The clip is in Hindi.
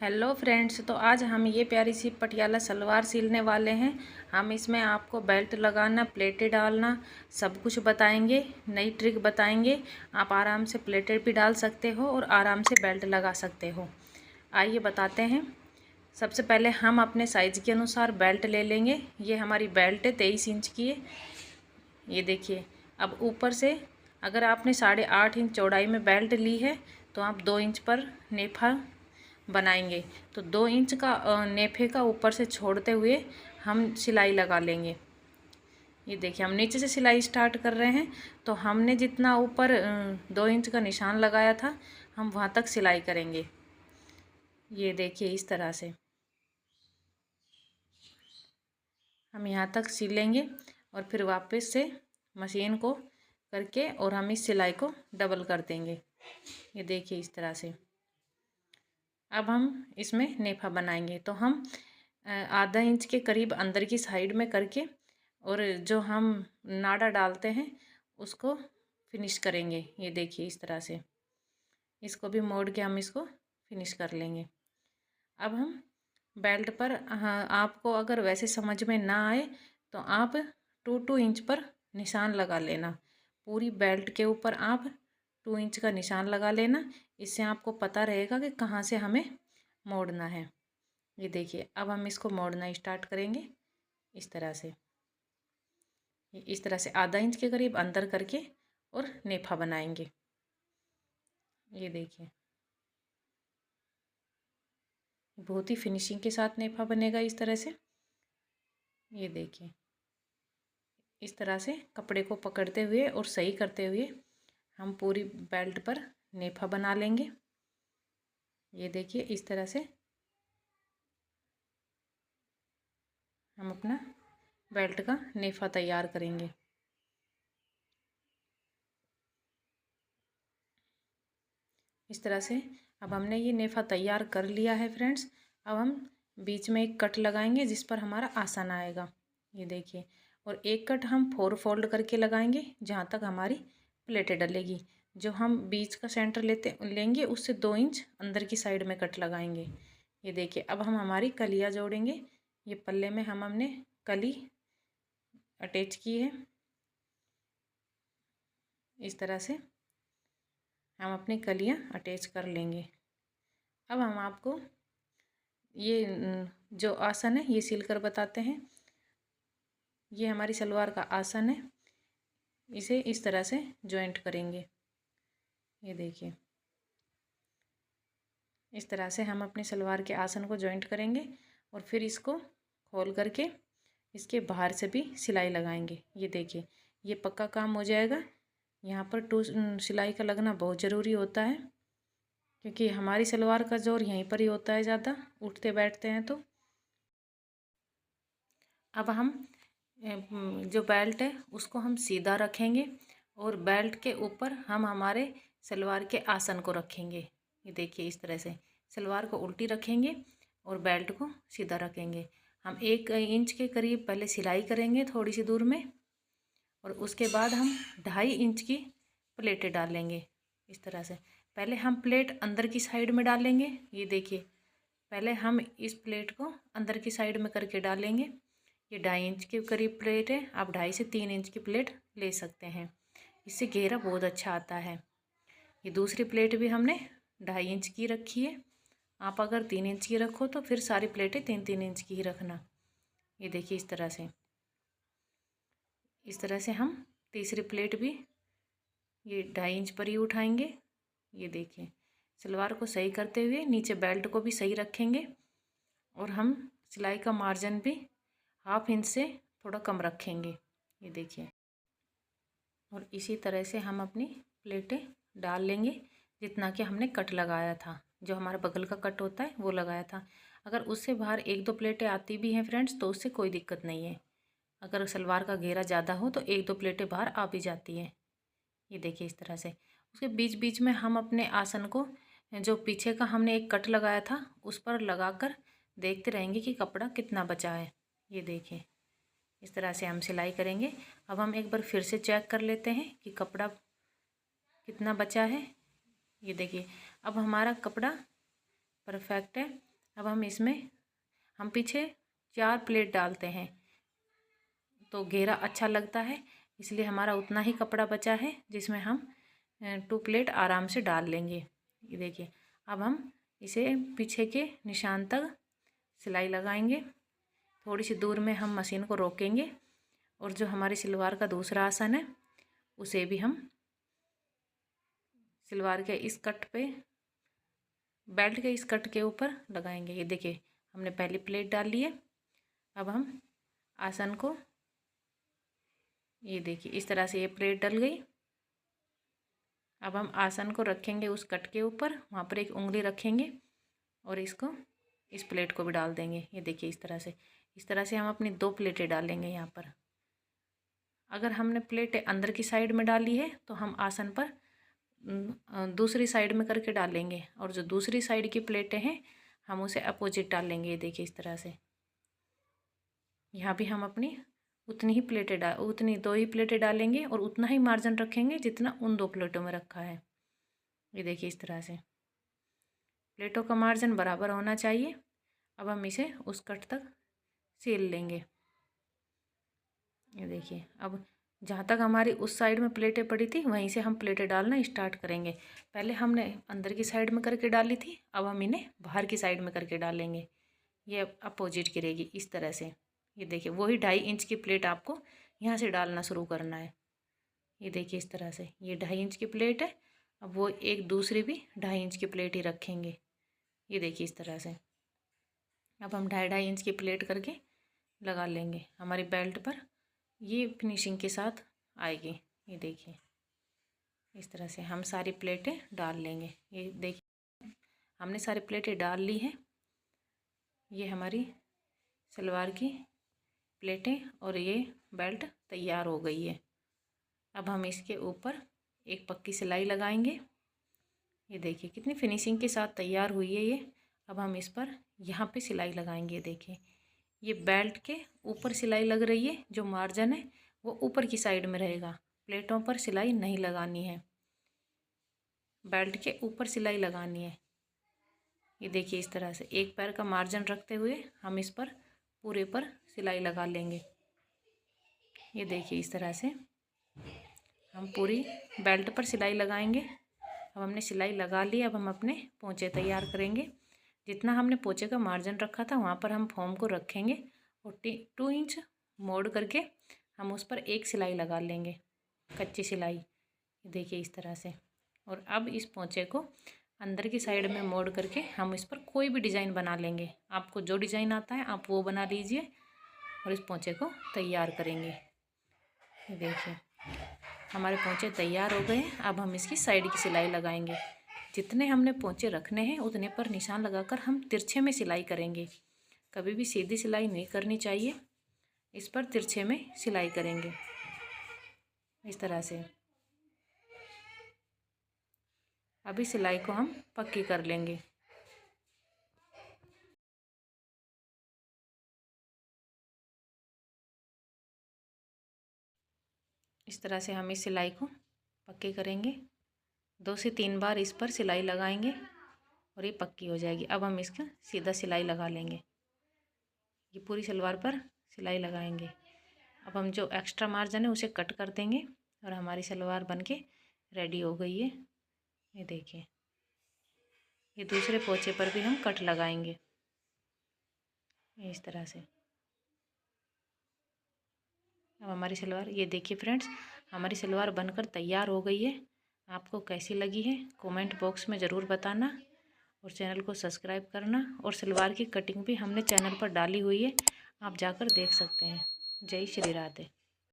हेलो फ्रेंड्स, तो आज हम ये प्यारी सी पटियाला सलवार सिलने वाले हैं। हम इसमें आपको बेल्ट लगाना, प्लेटें डालना, सब कुछ बताएंगे। नई ट्रिक बताएंगे। आप आराम से प्लेटें भी डाल सकते हो और आराम से बेल्ट लगा सकते हो। आइए बताते हैं। सबसे पहले हम अपने साइज़ के अनुसार बेल्ट ले लेंगे। ये हमारी बेल्ट है, 23 इंच की है। ये देखिए। अब ऊपर से अगर आपने 8.5 इंच चौड़ाई में बेल्ट ली है तो आप 2 इंच पर नेफा बनाएंगे। तो 2 इंच का नेफे का ऊपर से छोड़ते हुए हम सिलाई लगा लेंगे। ये देखिए, हम नीचे से सिलाई स्टार्ट कर रहे हैं। तो हमने जितना ऊपर 2 इंच का निशान लगाया था, हम वहाँ तक सिलाई करेंगे। ये देखिए, इस तरह से हम यहाँ तक सिलेंगे और फिर वापस से मशीन को करके और हम इस सिलाई को डबल कर देंगे। ये देखिए, इस तरह से। अब हम इसमें नेफा बनाएंगे। तो हम आधा इंच के करीब अंदर की साइड में करके और जो हम नाड़ा डालते हैं उसको फिनिश करेंगे। ये देखिए, इस तरह से इसको भी मोड़ के हम इसको फिनिश कर लेंगे। अब हम बेल्ट पर, हाँ, आपको अगर वैसे समझ में ना आए तो आप 2 इंच पर निशान लगा लेना। पूरी बेल्ट के ऊपर आप 2 इंच का निशान लगा लेना। इससे आपको पता रहेगा कि कहाँ से हमें मोड़ना है। ये देखिए, अब हम इसको मोड़ना स्टार्ट करेंगे। इस तरह से, इस तरह से आधा इंच के करीब अंदर करके और नेफा बनाएंगे। ये देखिए, बहुत ही फिनिशिंग के साथ नेफा बनेगा इस तरह से। ये देखिए, इस तरह से कपड़े को पकड़ते हुए और सही करते हुए हम पूरी बेल्ट पर नेफा बना लेंगे। ये देखिए, इस तरह से हम अपना बेल्ट का नेफा तैयार करेंगे। इस तरह से अब हमने ये नेफा तैयार कर लिया है फ्रेंड्स। अब हम बीच में एक कट लगाएंगे जिस पर हमारा आसन आएगा। ये देखिए, और एक कट हम 4 फोल्ड करके लगाएंगे जहाँ तक हमारी प्लेटें डलेगी। जो हम बीच का सेंटर लेंगे उससे 2 इंच अंदर की साइड में कट लगाएंगे। ये देखिए, अब हम हमारी कलियाँ जोड़ेंगे। ये पल्ले में हमने कली अटैच की है। इस तरह से हम अपनी कलियाँ अटैच कर लेंगे। अब हम आपको ये जो आसन है ये सिल कर बताते हैं। ये हमारी सलवार का आसन है। इसे इस तरह से जॉइंट करेंगे। ये देखिए, इस तरह से हम अपनी सलवार के आसन को जॉइंट करेंगे और फिर इसको खोल करके इसके बाहर से भी सिलाई लगाएंगे। ये देखिए, ये पक्का काम हो जाएगा। यहाँ पर 2 सिलाई का लगना बहुत ज़रूरी होता है क्योंकि हमारी सलवार का जोर यहीं पर ही होता है ज़्यादा, उठते बैठते हैं तो। अब हम जो बेल्ट है उसको हम सीधा रखेंगे और बेल्ट के ऊपर हम हमारे सलवार के आसन को रखेंगे। ये देखिए, इस तरह से सलवार को उल्टी रखेंगे और बेल्ट को सीधा रखेंगे। हम 1 इंच के करीब पहले सिलाई करेंगे थोड़ी सी दूर में और उसके बाद हम 2.5 इंच की प्लेटें डालेंगे। इस तरह से पहले हम प्लेट अंदर की साइड में डालेंगे। ये देखिए, पहले हम इस प्लेट को अंदर की साइड में करके डालेंगे। ये 2.5 इंच के करीब प्लेट है। आप 2.5 से 3 इंच की प्लेट ले सकते हैं। इससे घेरा बहुत अच्छा आता है। ये दूसरी प्लेट भी हमने 2.5 इंच की रखी है। आप अगर 3 इंच की रखो तो फिर सारी प्लेटें 3-3 इंच की ही रखना। ये देखिए, इस तरह से, इस तरह से हम तीसरी प्लेट भी ये 2.5 इंच पर ही उठाएंगे। ये देखिए, सलवार को सही करते हुए नीचे बेल्ट को भी सही रखेंगे और हम सिलाई का मार्जिन भी 1/2 इंच से थोड़ा कम रखेंगे। ये देखिए, और इसी तरह से हम अपनी प्लेटें डाल लेंगे जितना कि हमने कट लगाया था। जो हमारा बगल का कट होता है वो लगाया था। अगर उससे बाहर 1-2 प्लेटें आती भी हैं फ्रेंड्स तो उससे कोई दिक्कत नहीं है। अगर सलवार का घेरा ज़्यादा हो तो 1-2 प्लेटें बाहर आ भी जाती हैं। ये देखिए, इस तरह से उसके बीच बीच में हम अपने आसन को, जो पीछे का हमने एक कट लगाया था, उस पर लगाकर देखते रहेंगे कि कपड़ा कितना बचा है। ये देखिए, इस तरह से हम सिलाई करेंगे। अब हम एक बार फिर से चेक कर लेते हैं कि कपड़ा कितना बचा है। ये देखिए, अब हमारा कपड़ा परफेक्ट है। अब हम पीछे 4 प्लेट डालते हैं तो घेरा अच्छा लगता है, इसलिए हमारा उतना ही कपड़ा बचा है जिसमें हम 2 प्लेट आराम से डाल लेंगे। ये देखिए, अब हम इसे पीछे के निशान तक सिलाई लगाएंगे। थोड़ी सी दूर में हम मशीन को रोकेंगे और जो हमारी सलवार का दूसरा आसन है उसे भी हम सलवार के इस कट पे, बेल्ट के इस कट के ऊपर लगाएंगे। ये देखिए, हमने पहली प्लेट डाल ली है। अब हम आसन को, ये देखिए इस तरह से ये प्लेट डल गई। अब हम आसन को रखेंगे उस कट के ऊपर, वहाँ पर एक उंगली रखेंगे और इसको, इस प्लेट को भी डाल देंगे। ये देखिए इस तरह से हम अपनी 2 प्लेटें डालेंगे यहाँ पर। अगर हमने प्लेटें अंदर की साइड में डाली है तो हम आसन पर दूसरी साइड में करके डालेंगे, और जो दूसरी साइड की प्लेटें हैं हम उसे अपोजिट डालेंगे। ये देखिए इस तरह से। यहाँ भी हम अपनी उतनी 2 ही प्लेटें डालेंगे और उतना ही मार्जिन रखेंगे जितना उन 2 प्लेटों में रखा है। ये देखिए इस तरह से प्लेटों का मार्जिन बराबर होना चाहिए। अब हम इसे उस कट तक सिल लेंगे। ये देखिए, अब जहाँ तक हमारी उस साइड में प्लेटें पड़ी थी वहीं से हम प्लेटें डालना स्टार्ट करेंगे। पहले हमने अंदर की साइड में करके डाली थी, अब हम इन्हें बाहर की साइड में करके डालेंगे। ये अपोजिट गिरेगी इस तरह से। ये देखिए, वही 2.5 इंच की प्लेट आपको यहाँ से डालना शुरू करना है। ये देखिए इस तरह से, ये 2.5 इंच की प्लेट है। अब वो एक दूसरी भी 2.5 इंच की प्लेट ही रखेंगे। ये देखिए इस तरह से। अब हम 2.5 इंच की प्लेट करके लगा लेंगे हमारी बेल्ट पर। ये फिनिशिंग के साथ आएगी। ये देखिए इस तरह से हम सारी प्लेटें डाल लेंगे। ये देखिए, हमने सारी प्लेटें डाल ली हैं। ये हमारी सलवार की प्लेटें और ये बेल्ट तैयार हो गई है। अब हम इसके ऊपर एक पक्की सिलाई लगाएंगे। ये देखिए कितनी फिनिशिंग के साथ तैयार हुई है ये। अब हम इस पर यहाँ पे सिलाई लगाएंगे। देखिए, ये बेल्ट के ऊपर सिलाई लग रही है। जो मार्जिन है वो ऊपर की साइड में रहेगा, प्लेटों पर सिलाई नहीं लगानी है, बेल्ट के ऊपर सिलाई लगानी है। ये देखिए इस तरह से एक पैर का मार्जिन रखते हुए हम इस पर पूरे पर सिलाई लगा लेंगे। ये देखिए इस तरह से हम पूरी बेल्ट पर सिलाई लगाएंगे। अब हमने सिलाई लगा ली। अब हम अपने पोंचे तैयार करेंगे। जितना हमने पोंचे का मार्जिन रखा था वहाँ पर हम फॉर्म को रखेंगे और 2 इंच मोड़ करके हम उस पर एक सिलाई लगा लेंगे, कच्ची सिलाई। देखिए इस तरह से। और अब इस पोंचे को अंदर की साइड में मोड़ करके हम इस पर कोई भी डिज़ाइन बना लेंगे। आपको जो डिज़ाइन आता है आप वो बना लीजिए और इस पोंचे को तैयार करेंगे। ये देखिए हमारे पोंचे तैयार हो गए। अब हम इसकी साइड की सिलाई लगाएंगे। जितने हमने पोंचे रखने हैं उतने पर निशान लगाकर हम तिरछे में सिलाई करेंगे। कभी भी सीधी सिलाई नहीं करनी चाहिए, इस पर तिरछे में सिलाई करेंगे इस तरह से। अभी सिलाई को हम पक्की कर लेंगे। इस तरह से हम इस सिलाई को पक्की करेंगे। 2 से 3 बार इस पर सिलाई लगाएंगे और ये पक्की हो जाएगी। अब हम इसका सीधा सिलाई लगा लेंगे। ये पूरी सलवार पर सिलाई लगाएंगे। अब हम जो एक्स्ट्रा मार्जिन है उसे कट कर देंगे और हमारी सलवार बनके रेडी हो गई है। ये देखिए, ये दूसरे पोंचे पर भी हम कट लगाएंगे इस तरह से। अब हमारी सलवार, ये देखिए फ्रेंड्स, हमारी सलवार बनकर तैयार हो गई है। आपको कैसी लगी है कमेंट बॉक्स में ज़रूर बताना और चैनल को सब्सक्राइब करना। और सलवार की कटिंग भी हमने चैनल पर डाली हुई है, आप जाकर देख सकते हैं। जय श्री राधे।